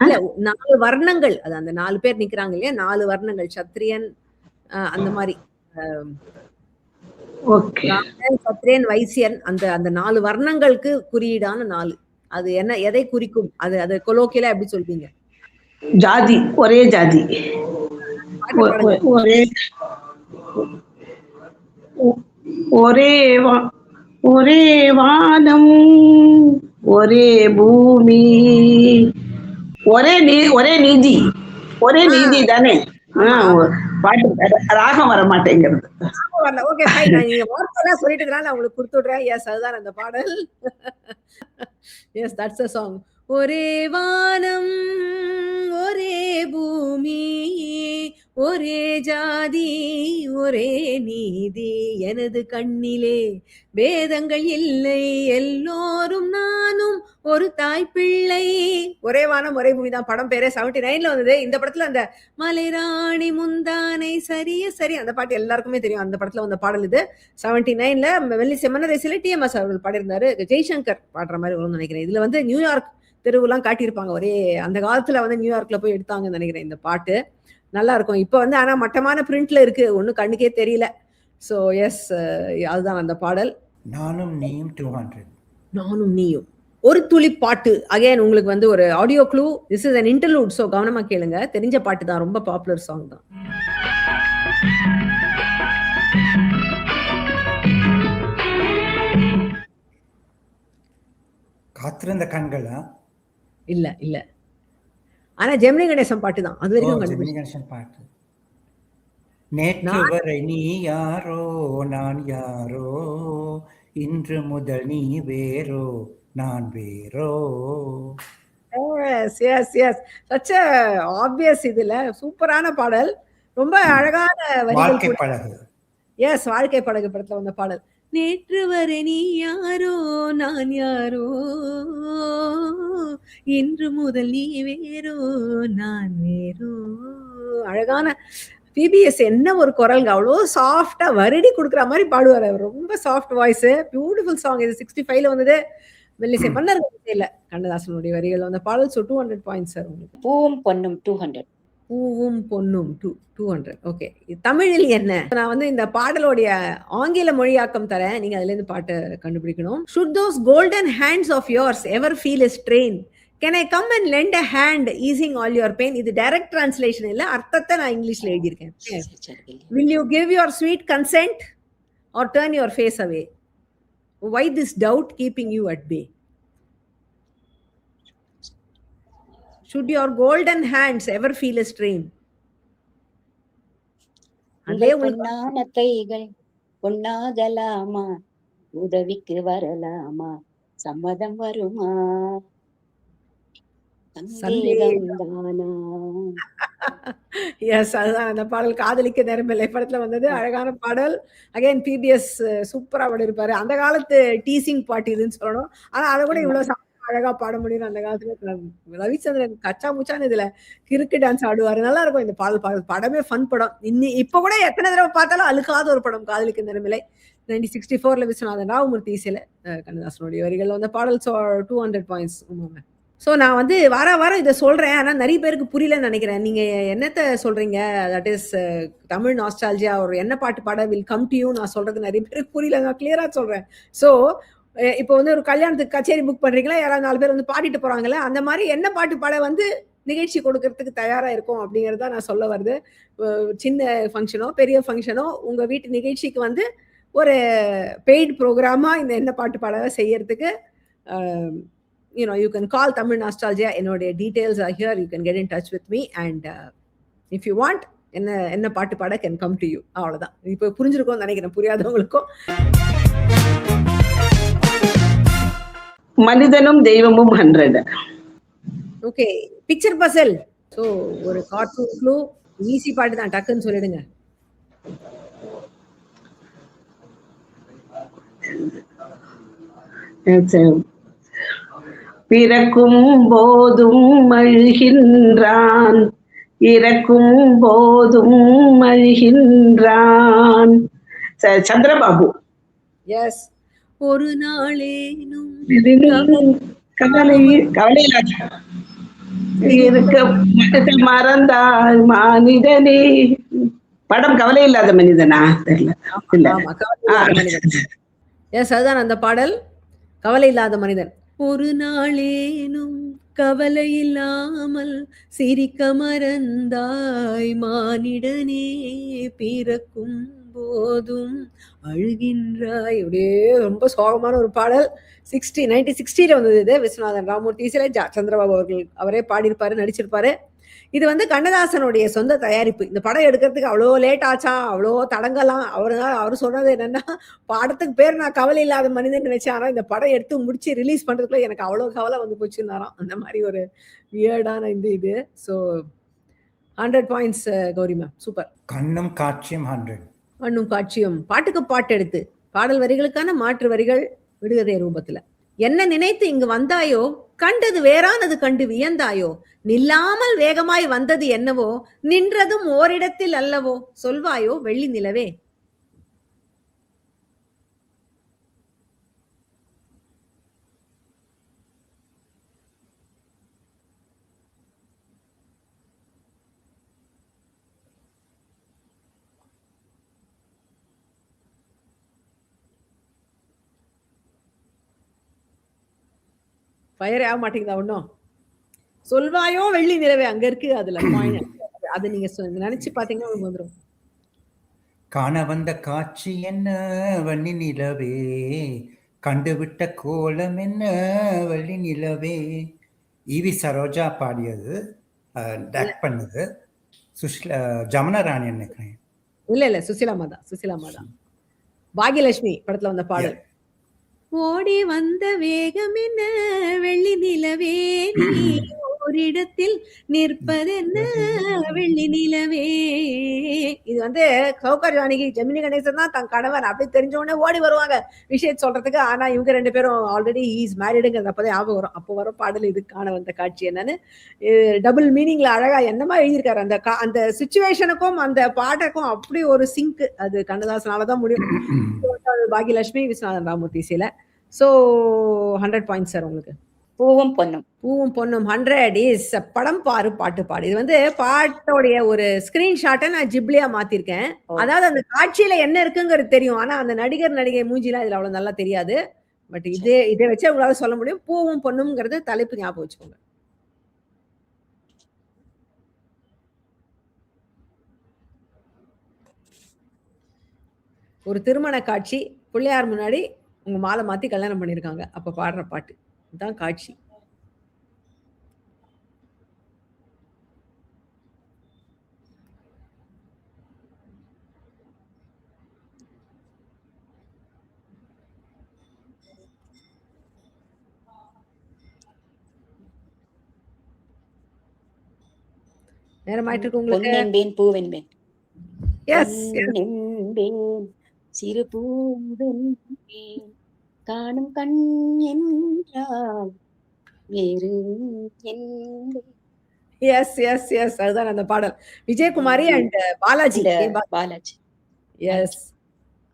இல்ல 4 வர்ணங்கள். அது அந்த 4 பேர் நிக்கிறாங்க இல்லையா? 4 வர்ணங்கள். சத்திரியன் அந்த மாதிரி.
ஓகே.
சத்திரியன், வைசியன் அந்த அந்த 4 வர்ணங்களுக்கு குறியீடான 4. அது என்ன எதை குறிக்கும்? அது கொலோக்கியலா எப்படி சொல்வீங்க?
ஜாதி, ஒரே ஜாதி. ஒரே ஒரே ஒரே வானம் ஒரே பூமி ஒரே நீதி. ஒரே நீதி தானே? பாட்டு ராகம் வர மாட்டேங்கிறது.
Okay fine. நீங்க வார்த்தைலாம் சொல்லிட்டு இருக்கறனால நான் உங்களுக்கு கொடுத்துடுறேன். எஸ், அதுதான் அந்த பாடல். Yes, that's a song. ஒரே வானம் ஒரே பூமி ஒரே ஜாதி ஒரே நீதி எனது கண்ணிலே வேதங்கள் இல்லை எல்லோரும் நானும் ஒரு தாய் பிள்ளை. ஒரே வானம் ஒரே பூமி தான் படம் பேரே. 79ல வந்தது. இந்த படத்துல அந்த மலைராணி முந்தானை சரிய சரி அந்த பாட்டு எல்லாருக்குமே தெரியும். அந்த படத்துல வந்த பாடல் இது. 79ல மெல்லிசை மன்னர் இசையில டிஎம்எஸ் அவர்கள் பாடியிருந்தாரு. ஜெய்சங்கர் பாடுற மாதிரி வரும்னு நினைக்கிறேன். இதுல வந்து நியூயார்க் தெருவுலாம் காட்டியிருப்பாங்க. ஒரே அந்த காலத்துல வந்து நியூயார்க்ல போய் எடுத்தாங்கன்னு நினைக்கிறேன் இந்த பாட்டு. நல்லா இருக்கும். இப்ப வந்து ஆனா மட்டமான பிரிண்ட்ல இருக்கு, ஒன்னும் கண்ணுக்கே தெரியல. சோ எஸ், அதுதான் அந்த பாடல்.
நானும் நீயும் 200.
நானும் நீயும் ஒரு துளி பாட்டு. அகைன் உங்களுக்கு வந்து ஒரு audio clue. This is an interlude. So கவனமா கேளுங்க. தெரிஞ்ச பாட்டு தான், ரொம்ப பாப்புலர் சாங் தான்.
காத்திருந்த கண்களா?
இல்ல இல்ல. ஆனா ஜெமினி கணேசன் பாட்டு தான். அது வரைக்கும்
ஜெமினி
கண்டுபிடிச்சேன்.
கணேசன் பாட்டு. நேற்று வரை நீ யாரோ நான் யாரோ, இன்று முதல் நீ வேறோ நான் வேறோ.
Yes yes yes. Such a obvious. இதுல சூப்பரான பாடல். ரொம்ப அழகான
வாழ்க்கை
வரிகள்.
பழகு.
எஸ், வாழ்க்கை படகு படத்துல வந்த பாடல். நேற்று வரை நீ யாரோ நான் யாரோ, இன்று முதல் நீ வேறோ நான் வேறோ. அழகான பிபிஎஸ். என்ன ஒரு குரல்ங்க, அவ்வளோ சாஃப்டா வருடி கொடுக்குற மாதிரி பாடுவார் அவர். ரொம்ப சாஃப்ட் வாய்ஸ். Beautiful song. இது 65ல வந்தது. மெல்லிசை மன்னர் இசையில கண்ணதாசனுடைய வரிகள் வந்த பாடல். ஸோ 200 பாயிண்ட்ஸ் சார் உங்களுக்கு.
பூவும் பொன்னும் 200.
பூவும் பொன்னும் 200. ஓகே. தமிழில் என்ன? நான் வந்து இந்த பாடலோடைய ஆங்கில மொழியாக்கம் தரேன். நீங்க அதுல இருந்து பாட்டை கண்டுபிடிக்கணும். Should those golden hands of yours ever feel a strain? Can I come and lend a hand easing all your pain? இது டைரக்ட் டிரான்ஸ்லேஷன் இல்ல, அர்த்தத்தை நான் இங்கிலீஷ்ல எழுதியிருக்கேன். Will you give your sweet consent or turn your face away? Why this doubt keeping you at bay? Should your golden hands ever feel a strain?
பொன்னான கைகள் பொன்னாகலாமா, உதவிக்கு வரலாமா, சம்மதம் வருமா,
எஸ், அதுதான் அந்த பாடல். காதலிக்க நேரமில்லை படத்துல வந்தது. அழகான பாடல். அகைன் பிபிஎஸ் சூப்பரா பாடிருப்பாரு. அந்த காலத்து டீசிங் பாட்டு இதுன்னு சொல்லணும். ஆனா அதை கூட இவ்வளவு அழகா பாட முடியும் அந்த காலத்துல. ரவிச்சந்திரன் கச்சா முச்சான்னு இதுல கிறுக்கு டான்ஸ் ஆடுவாரு. நல்லா இருக்கும் இந்த பாடல். படமே ஃபன் படம். இப்ப கூட எத்தனை தடவை பார்த்தாலும் அழுக்காத ஒரு படம் காதலிக்க நேரமில்லை. 1964ல விஸ்வநாதன் ராவமூர்த்தி இசையில கண்ணதாசனுடைய வரிகள் வந்த பாடல். 200 பாயிண்ட்ஸ். ஸோ நான் வந்து வாரம் இதை சொல்றேன். ஆனா நிறைய பேருக்கு புரியலன்னு நினைக்கிறேன். நீங்க என்னத்த சொல்றீங்க? தட் இஸ் தமிழ் நாஸ்டால்ஜியா ஒரு என்ன பாட்டு பாட வில் கம் டு யூ. நான் சொல்றது நிறைய பேருக்கு புரியல. நான் கிளியரா சொல்றேன். ஸோ இப்போ வந்து ஒரு கல்யாணத்துக்கு கச்சேரி புக் பண்றீங்களா, யாராவது 4 பேர் வந்து பாடிட்டு போறாங்களே, அந்த மாதிரி என்ன பாட்டு பாட வந்து நிகழ்ச்சி கொடுக்கறதுக்கு தயாரா இருக்கும் அப்படிங்கறத நான் சொல்ல வருது. சின்ன ஃபங்க்ஷனோ பெரிய ஃபங்க்ஷனோ உங்க வீட்டு நிகழ்ச்சிக்கு வந்து ஒரு பெய்ட் ப்ரோக்ராமா இந்த என்ன பாட்டு பாட செய்யறதுக்கு you can call Tamil Nostalgia. என்னோட details are here. You can get in touch with me and if you want என்ன பாட்டு பாட can come to you. அவ்வளவுதான். இப்போ புரிஞ்சிருக்கும்னு நினைக்கிறேன். புரியாதவங்களுக்கும்.
மனிதனும் தெய்வமும் 100.
ஓகே. பிக்சர் பசில். ஸோ ஒரு கார்ட்டூன் க்ளூ. ஈஸி பாட்டு தான், டக்குன்னு சொல்லிடுங்க.
பிறக்கும் போதும் அழுகின்றான், இறக்கும் போதும் அழுகின்றான். சந்திரபாபு.
எஸ். ஒரு நாளேனும்
கவலை கவலையில்லாத இருக்க மறந்தாய் மானிடனே. படம் கவலை இல்லாத மனிதனா தெரியல. இல்ல.
எஸ், அதுதான் அந்த பாடல், கவலை இல்லாத மனிதன். ஒரு நாளேனும் கவலை இல்லாமல் சிரிக்க மறந்தாய் மானிடனே, பிறக்கும் போதும் அழுகின்றாய். அப்படியே ரொம்ப சோகமான ஒரு பாடல். 1960 வந்தது இது. விஸ்வநாதன் ராமமூர்த்தி இசையில சந்திரபாபு அவர்கள் அவரே பாடியிருப்பாரு, நடிச்சிருப்பாரு. இது வந்து கண்ணதாசனுடைய சொந்த தயாரிப்பு. இந்த படம் எடுக்கிறதுக்கு அவ்வளோ லேட் ஆச்சா, அவ்வளோ தடங்கலாம். அவர் சொன்னது என்னன்னா, படத்துக்கு பேர் நான் கவலை இல்லாத மனிதன் வச்சேன், ஆனா இந்த படம் எடுத்து முடிச்சு ரிலீஸ் பண்றதுக்குள்ள எனக்கு அவ்வளோ கவலை வந்து போச்சுன்னாராம். அந்த மாதிரி ஒரு வியர்டான இது. So 100 points Gauri ma'am, super.
கண்ணும் காட்சியும் 100.
கண்ணும் காட்சியும் பாட்டுக்கு பாட்டு எடுத்து பாடல் வரிகளுக்கான மாற்று வரிகள் விடுகதை ரூபத்துல. என்ன நினைத்து இங்கு வந்தாயோ, கண்டது வேறானது கண்டு வியந்தாயோ, நில்லாமல் வேகமாய் வந்தது என்னவோ, நின்றதும் ஓரிடத்தில் அல்லவோ, சொல்வாயோ வெள்ளி நிலவே. ஃபயரே ஆக மாட்டேங்குதா ஒன்னும்? சொல்வாயோ வெள்ளி நிலவே அங்க இருக்கு. அதுல அது நீங்க நினைச்சு பாத்தீங்கன்னா உங்களுக்கு வந்துடும்.
காண வந்த காட்சி என்ன வள்ளி நிலவே, கண்டுவிட்ட கோலம் என்ன வள்ளி நிலவே. ஈவி சரோஜா பாடியது, டேக் பண்ணது ஜமுனா ராணி நினைக்கிறேன்.
இல்ல சுசிலாமா தான். பாகியலட்சுமி படத்துல வந்த பாடல். ஓடி வந்த வேகம் என்ன வெள்ளி நிலவே, நீ ஓரிடத்தில் நிற்பதென்ன வெள்ளி நிலவே. இது வந்து சௌகர் ஜானகி, ஜெமினி கணேசன் தான் தன் கணவன் அப்படி தெரிஞ்ச உடனே ஓடி வருவாங்க விஷயத்தை சொல்றதுக்கு. ஆனா இவங்க 2 பேரும் ஆல்ரெடி இஸ் மேரிடுங்கிறது அப்பதான் ஞாபகம் வரும். அப்போ வர பாடல் இது. காண வந்த காட்சி என்னன்னு டபுள் மீனிங்ல அழகா என்னமா எழுதியிருக்காரு. அந்த சிச்சுவேஷனுக்கும் அந்த பாட்டுக்கும் அப்படி ஒரு சிங்க். அது கண்ணதாசனாலதான் முடியும். பாகியலட்சுமி, விஸ்வநாதன் ராமமூர்த்தி இசையில. சோ 100 பாயிண்ட்ஸ் சார் உங்களுக்கு.
பூவும் பொன்னும்
100 இஸ் படம் பாரு பாட்டு பாடு. இது வந்து பாட்டோடைய ஒரு ஸ்கிரீன்ஷாட்டை நான் ஜிப்லியா மாத்திருக்கேன். அதாவது அந்த காட்சியில என்ன இருக்குங்கிறது தெரியும், ஆனா அந்த நடிகர் நடிகை மூஞ்சிலாம் இதுல அவ்வளவு நல்லா தெரியாது. பட் இதை வச்சு உங்களால சொல்ல முடியும். பூவும் பொண்ணுங்கிறது தலைப்பு ஞாபகம் வச்சுக்கோங்க. ஒரு திருமண காட்சி, பிள்ளையார் முன்னாடி உங்க மாலை மாத்தி கல்யாணம் பண்ணிருக்காங்க, அப்ப பாடுற பாட்டு இதுதான் காட்சி. நேரமாயிட்டு இருக்கு உங்களுக்கு.
பொன்னென்பேன் பூவென்பேன்.
எஸ்
சிறு பூவென்பேன் காணும் கண் என்றால் வேறு என்பேன்.
எஸ் அதுதான் அந்த பாடல். விஜயகுமாரி அண்ட் பாலாஜி. எஸ்,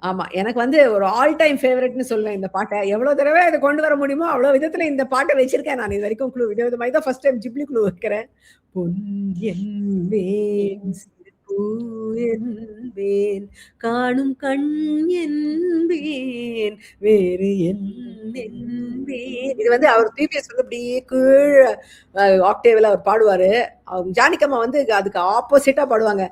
ஆமா. எனக்கு வந்து ஒரு ஆல் டைம் ஃபேவரட்னு சொல்லுவேன் இந்த பாட்டை. எவ்வளவு தடவை இதை கொண்டு வர முடியுமோ அவ்வளவு விதத்துல இந்த பாட்டை வச்சிருக்கேன் நான். இது வரைக்கும் குழு விதவிதமாக தான் ஃபர்ஸ்ட் டைம் ஜிப்லி குழு வைக்கிறேன். பொன் என்பேன் சிறு பூ என்பேன் காணும் கண் என்பேன் வேறு என்பேன். இது வந்து அவர் பிபிஎஸ் வந்து அப்படியே கீழ் ஆக்டேவ்ல அவர் பாடுவாரு. அவங்க ஜானிகம்மா வந்து அதுக்கு ஆப்போசிட்டா பாடுவாங்க.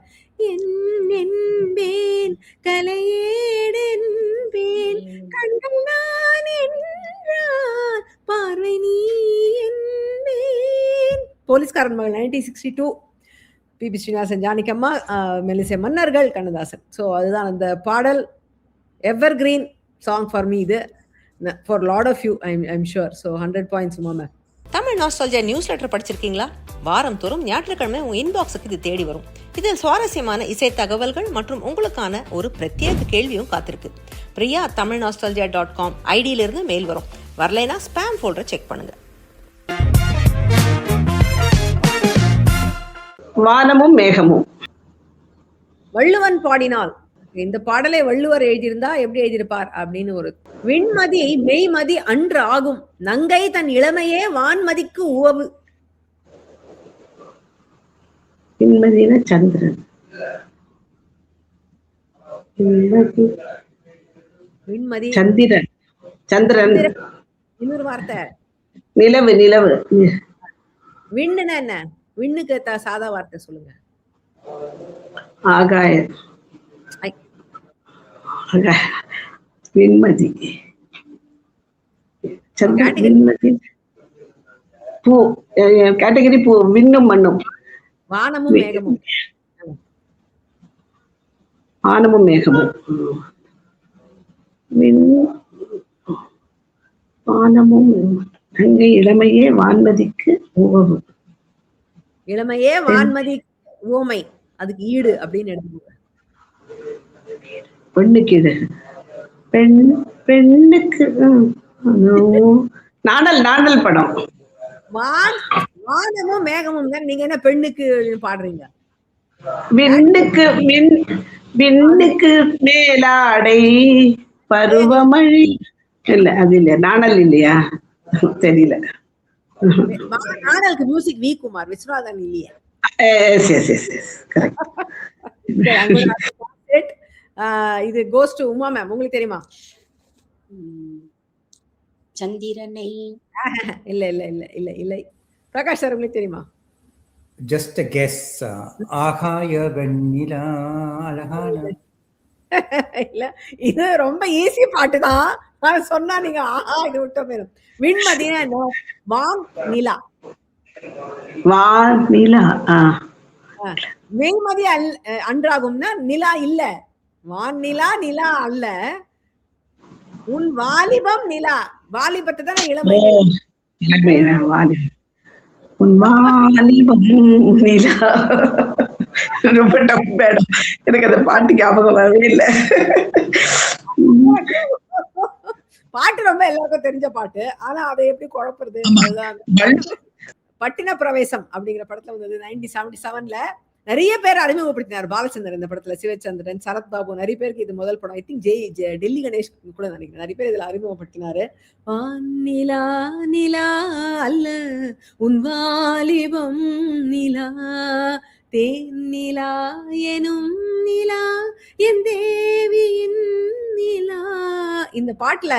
என்பேன் கலையேடென்பேன் கண்கள் நான் என்றார் பார்வை நீ என்பேன். போலீஸ்காரன் மகள் 1962. பிபி ஸ்ரீனிவாசன், ஜானிகம்மா, மெல்லிசை மன்னர்கள், கண்ணதாசன். ஸோ அதுதான் அந்த பாடல். Evergreen song for me. இது for lot of you I'm sure. So 100 points ma'am.
Tamil nostalgia newsletter படிச்சிருக்கீங்களா? வாரம் தோறும் ஞாயிற்றுக்கிழமை உங்க இன்பாக்ஸுக்கு இது தேடி வரும். இதில் சுவாரஸ்யமான இசை தகவல்கள் மற்றும் உங்களுக்கான ஒரு பிரத்யேக கேள்வியும் காத்திருக்கு. பிரியா தமிழ் nostalgia.com ஐடியிலிருந்து மெயில் வரும். வரலைன்னா ஸ்பேம் ஃபோல்டரை செக் பண்ணுங்க.
வானமும் மேகமும்.
வள்ளுவன் பாடினால், இந்த பாடலை வள்ளுவர் எழுதியிருந்தா எப்படி எழுதியிருப்பார் அப்படின்னு ஒரு விண்மதி மெய்மதி அன்று ஆகும், நங்கை தன் இளமையே வான்மதிக்கு உவவு.
விண்மதினா சந்திரன்.
விண்மதி
சந்திரன், சந்திரன்.
இன்னொரு வார்த்தை
நிலவு, நிலவு.
விண்ணுன்னா என்ன? விண்ணுக்கு சாதா வார்த்தை சொல்லுங்க.
ஆகாயம். விண்மதி, சந்திரன், விண்மதி, பூ. கேட்டகரி பூ, விண்ணும் மண்ணும்.
வானமும் மேகமும்.
வானமும் மேகமும். வானமும் நங்கை இளமையே வான்மதிக்கு உவவு.
இளமையே வான்மதி உவமை, அதுக்கு ஈடு அப்படின்னு எடுத்துக்கோங்க.
பெண்ணுக்கு ஈடு. பெண்ணுக்கு நாடல், நாடல் படம்.
வானமும் மேகமும் தான். நீங்க என்ன பெண்ணுக்கு பாடுறீங்க?
விண்ணுக்கு விண்ணுக்கு மேலாடை பருவமழை. இல்ல, அது இல்ல, நாடல் இல்லையா? தெரியல.
நாடலுக்கு மியூசிக் வி குமார், விஸ்வநாதன் இல்லையா? இது கோஸ் டு உமா மேம். உங்களுக்கு தெரியுமா?
சந்திரனை.
இல்ல இல்ல இல்ல இல்ல இல்லை. பிரகாஷ் சார், உங்களுக்கு தெரியுமா?
Just guess. ஆகாய வெண்ணிலா அழகான.
இல்ல, இது ரொம்ப ஈஸி பாட்டு தான். சொன்னா நீங்க ஆஹா இது விட்ட போயிடும். விண்மதினா என்ன? வான் நிலா.
வான் நிலா.
மெய்மதி அன்றாகும்னா நிலா இல்ல. வான் நிலா, நிலா அல்ல. உன் வாலிபம் நிலா. வாலிபத்தை தானே இளமை.
உன் வாலிபம் நிலா. ரொம்ப டஃப் மேடம், எனக்கு அந்த பாட்டு ஞாபகம் வரவே இல்லை.
பாட்டு ரொம்ப எல்லாருக்கும் தெரிஞ்ச பாட்டு. ஆனா அதை எப்படி குழப்பறது? பட்டின பிரவேசம் அப்படிங்கிற படத்துல வந்தது 1977ல. நிறைய பேர் அறிமுகப்படுத்தினார் பாலச்சந்தர் இந்த படத்துல. சிவச்சந்திரன், சரத் பாபு, நிறைய பேருக்கு இது முதல் படம். ஐ திங்க் டெல்லி கணேஷ் கூட நினைக்கிறேன். நிறைய பேர் இதுல அறிமுகப்படுத்தினாரு. நிலா நிலா அல்ல உன் வாலிபம் நிலா, தேன் நிலா எனும் நிலா என் தேவியின் நிலா. இந்த பாட்டுல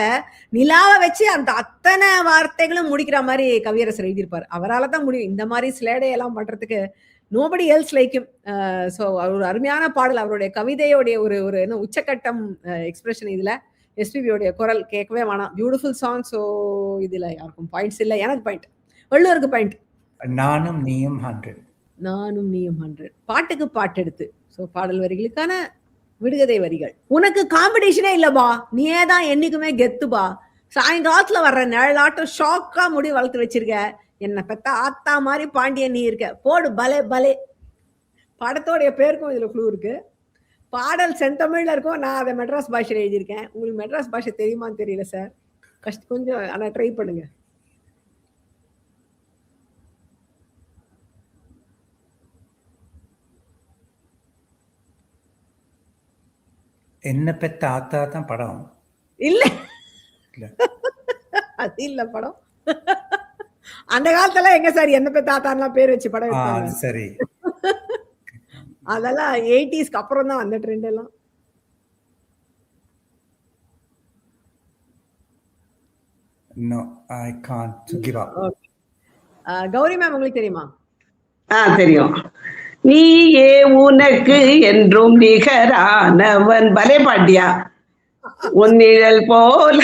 நிலாவை வச்சு அந்த அத்தனை வார்த்தைகளும் முடிக்கிற மாதிரி கவியரசர் எழுதியிருப்பார். அவரால் தான் முடியும் இந்த மாதிரி ஸ்லேடை எல்லாம் பண்றதுக்கு. நோபடி எல்ஸ் லைக்கும். ஸோ ஒரு அருமையான பாடல். அவருடைய கவிதையோடைய ஒரு என்ன உச்சக்கட்டம் எக்ஸ்பிரஷன் இதுல. எஸ்பிபியோடைய குரல் கேட்கவே வேணாம். Beautiful song. ஸோ இதுல யாருக்கும் பாயிண்ட்ஸ் இல்லை, எனக்கு பாயிண்ட். வள்ளுவருக்கு பாயிண்ட்.
நானும் நீயும் 100.
நானும் நீயும் 100. பாட்டுக்கு பாட்டு எடுத்து. ஸோ பாடல் வரிகளுக்கான விடுகதை வரிகள். உனக்கு காம்படிஷனே இல்லபா, நீயே தான் என்னைக்குமே கெத்துபா. சாயங்காலத்துல வர்ற நிழலாட்டம் ஷாக்கா முடி வளர்த்து வச்சிருக்க. என்ன பெத்தா ஆத்தா மாதிரி பாண்டியன் நீ இருக்க. போடு பலே பலே. படத்தோடைய பேருக்கும் இதுல குழு இருக்கு. பாடல் செந்தமிழ்ல இருக்கும். நான் அதை மெட்ராஸ் பாஷையில எழுதியிருக்கேன். உங்களுக்கு மெட்ராஸ் பாஷை தெரியுமான்னு தெரியல சார். கொஞ்சம் ஆனா ட்ரை பண்ணுங்க.
என்ன பெத்த ஆத்தா தான் படம்.
இல்ல அது இல்ல படம். அந்த காலத்துல எங்க சார் என்ன பெத்த ஆத்தான்லாம் பேர் வச்சு படம் எடுத்தாங்க.
சரி,
அதெல்லாம் 80ஸ்க்கு அப்புறம் தான் அந்த ட்ரெண்ட் எல்லாம்.
No, I can't give up.
Gauri ma'am, உங்களுக்கு தெரியுமா?
தெரியும். நீயே உனக்கு என்றும் நிகரானவன். பலே பாட்டியா. உன்னிழல் போல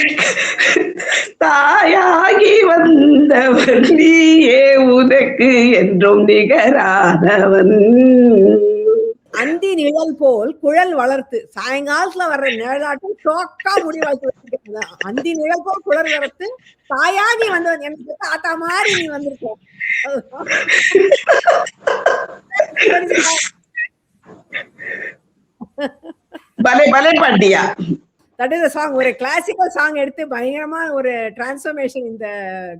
தாயாகி வந்தவன், நீயே உனக்கு என்றும் நிகரானவன்.
அந்தி நிழல் போல் குழல் வளர்த்து. சாயங்காலத்துல வர்ற நிழலாட்டம் ஷோக்கா முடி வளர்த்து வச்சிருக்க. அந்தி நிழல் போல் குழல் வளர்த்து தாயாகி வந்தவன். எனக்கு ஆத்தா மாதிரி நீ வந்திருக்க.
Bale Pandiya.
That is song. ஒரு கிளாசிக்கல் சாங் எடுத்து பயங்கரமா ஒரு டிரான்ஸ்ஃபர்மேஷன் இந்த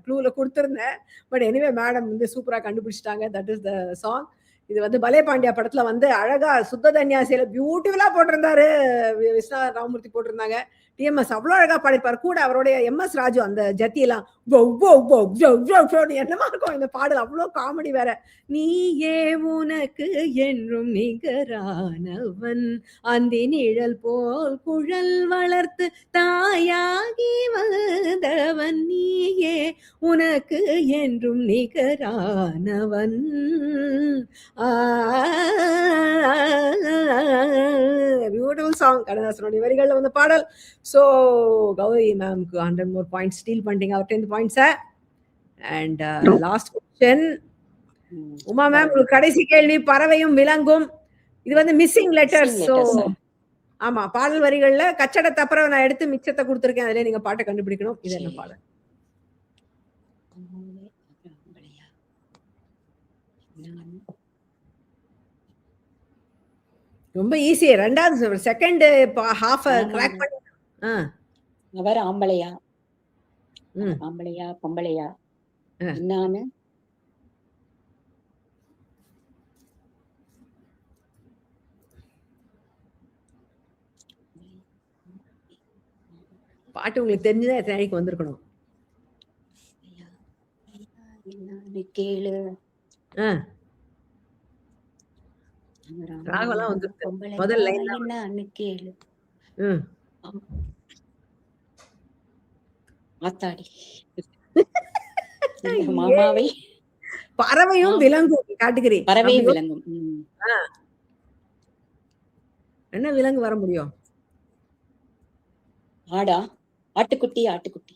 க்ளூல கொடுத்துருந்தேன். பட் எனிவே மேடம் வந்து சூப்பரா கண்டுபிடிச்சிட்டாங்க. That is the song. இது வந்து பலே பாண்டியா படத்துல வந்து அழகா சுத்த தன்யாசியில பியூட்டிஃபுல்லா போட்டிருந்தாரு. விஸ்வநாதன் ராமமூர்த்தி போட்டிருந்தாங்க. டிஎம்எஸ் அவ்வளோ அழகா பாடிப்பார். கூட அவருடைய எம்எஸ் ராஜு அந்த ஜத்தியெல்லாம் என்னமா இருக்கும் இந்த பாடல். அவ்வளோ காமெடி வேற. நீயே உனக்கு என்றும் நிகரானவன், அந்த நிழல் போல் குழல் வளர்த்து தாயாகி வந்தவன், நீயே உனக்கு என்றும் நிகரானவன். Beautiful song. கண்ணதாசனுடைய வரிகள்ல வந்த பாடல். ஸோ கௌரி மேம்க்கு 100 more points ஸ்டீல் பண்ணிட்டீங்க அவர் 10 points. And last question Uma ma'am, உங்களுக்கு கடைசி கேள்வி. பறவையும் விலங்கும், இது வந்து மிஸ்ஸிங் லெட்டர்ஸ். ஸோ ஆமா, பாடல் வரிகள்ல கச்சட தப்பற நான் எடுத்து மிச்சத்தை கொடுத்துருக்கேன். அதுல நீங்க பாட்டை கண்டுபிடிக்கணும். இது என்ன பாடல்? ரொம்ப ஈஸி. ரெண்டாவது செகண்ட் ஹாஃப் கிராக் பண்ணி.
அவர் ஆம்பளையா ஆம்பளையா பொம்பளையா என்னான்னு
பாட்டு உங்களுக்கு தெரிஞ்சுதான் எத்தனை நாளைக்கு வந்திருக்கணும்.
கேளு.
ராகவெல்லாம் வந்து முதல் லைன்
என்னன்னு கேளு. ஆத்தாடி மாமாவை.
பறவையும் விலங்கும் காட்டுகிறீ.
பறவையும் விலங்கும்.
என்ன விலங்கு வர முடியும்?
ஆடா? ஆட்டுக்குட்டி. ஆட்டுக்குட்டி.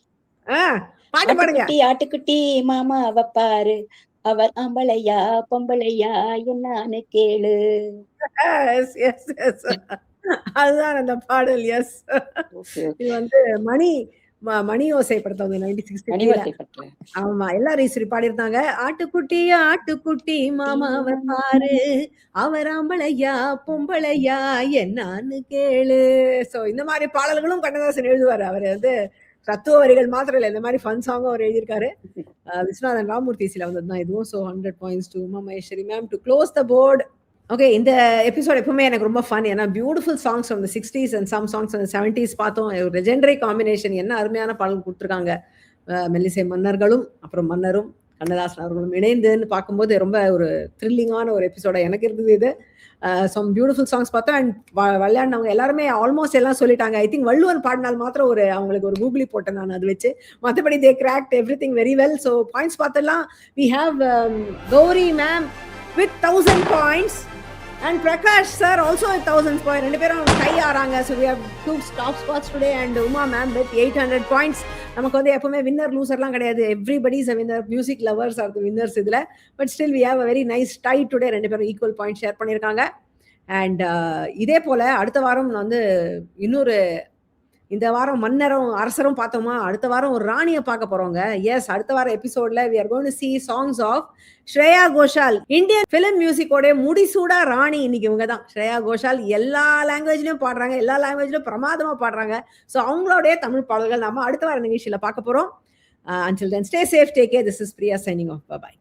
பாட்டு பாடுங்க.
ஆட்டுக்குட்டி மாமா அவப்பாரு, அவர் ஆம்பளையா பொம்பளையா என்னன்னு கேளு.
அதுதான் அந்த பாடல். எஸ், இது வந்து மணி ஓசை படத்தை வந்து 1960. ஆமா, எல்லாரும் ஈஸ்வரி பாடியிருந்தாங்க. ஆட்டுக்குட்டி ஆட்டுக்குட்டி மாமா அவர் பாரு, அவர் ஆம்பளையா பொம்பளையா என்னான்னு கேளு. சோ இந்த மாதிரி பாடல்களும் கண்ணதாசன் எழுதுவாரு. அவர் வந்து தத்துவ வரிகள் மாத்திரம் இல்ல, இந்த மாதிரி ஃபன் சாங்கும் அவர் எழுதியிருக்காரு. விஸ்வநாதன் ராமமூர்த்தி சில வந்ததுதான் இதுவும். So 100 points to Uma Maheswari ma'am to close the board. Okay, இந்த எபிசோட் எப்பவுமே எனக்கு ரொம்ப ஃபன். ஏன்னா beautiful songs from the 60s and some songs from the 70s பார்த்தோம். ஒரு லெஜெண்டரி காம்பினேஷன். என்ன அருமையான பாடல் கொடுத்துருக்காங்க. மெல்லிசை மன்னர்களும் அப்புறம் மன்னரும் கண்ணதாசன் அவர்களும் இணைந்துன்னு பார்க்கும்போது ரொம்ப ஒரு த்ரில்லிங்கான ஒரு எபிசோட எனக்கு இருந்தது இது. சம் பியூட்டிஃபுல் சாங்ஸ் பார்த்தோம். அண்ட் விளையாடினவங்க எல்லாருமே ஆல்மோஸ்ட் எல்லாம் சொல்லிட்டாங்க. ஐ திங்க் வள்ளுவன் பாடினால் மாத்திரம் ஒரு அவங்களுக்கு ஒரு கூகுளி போட்டேன் நான் அது வச்சு. மற்றபடி they cracked everything very well. So points பார்த்தலாம். We have Gowri ma'am with 1000 points and Prakash sir also with 1000 points. ரெண்டு பேரும் கை ஆறாங்க. So we have two top spots today and Uma ma'am with 800 points. நமக்கு வந்து எப்பவுமே winner லூசர்லாம் கிடையாது. everybody is a winner. music lovers are the winners இதுல. but still we have a very nice tie today. ரெண்டு பேரும் equal point share பண்ணியிருக்காங்க. And இதே போல அடுத்த வாரம் வந்து இன்னொரு, இந்த வாரம் மன்னரும் அரசரும் பார்த்தோமா, அடுத்த வாரம் ஒரு ராணியை பார்க்க போறோங்க. எஸ், அடுத்த வாரம் எபிசோட்ல we are going to see songs of Shreya Ghoshal. Indian film மியூசிக்கோட முடிசூடா ராணி இன்னைக்கு இவங்க தான். ஸ்ரேயா கோஷால் எல்லா லாங்குவேஜ்லயும் பாடுறாங்க, எல்லா லாங்குவேஜ்லயும் பிரமாதமா பாடுறாங்க. ஸோ அவங்களோடைய தமிழ் பாடல்கள் நாம அடுத்த வார நிகழ்ச்சியில பார்க்க போறோம். Until then, stay safe, take care. This is Priya signing off. Bye bye.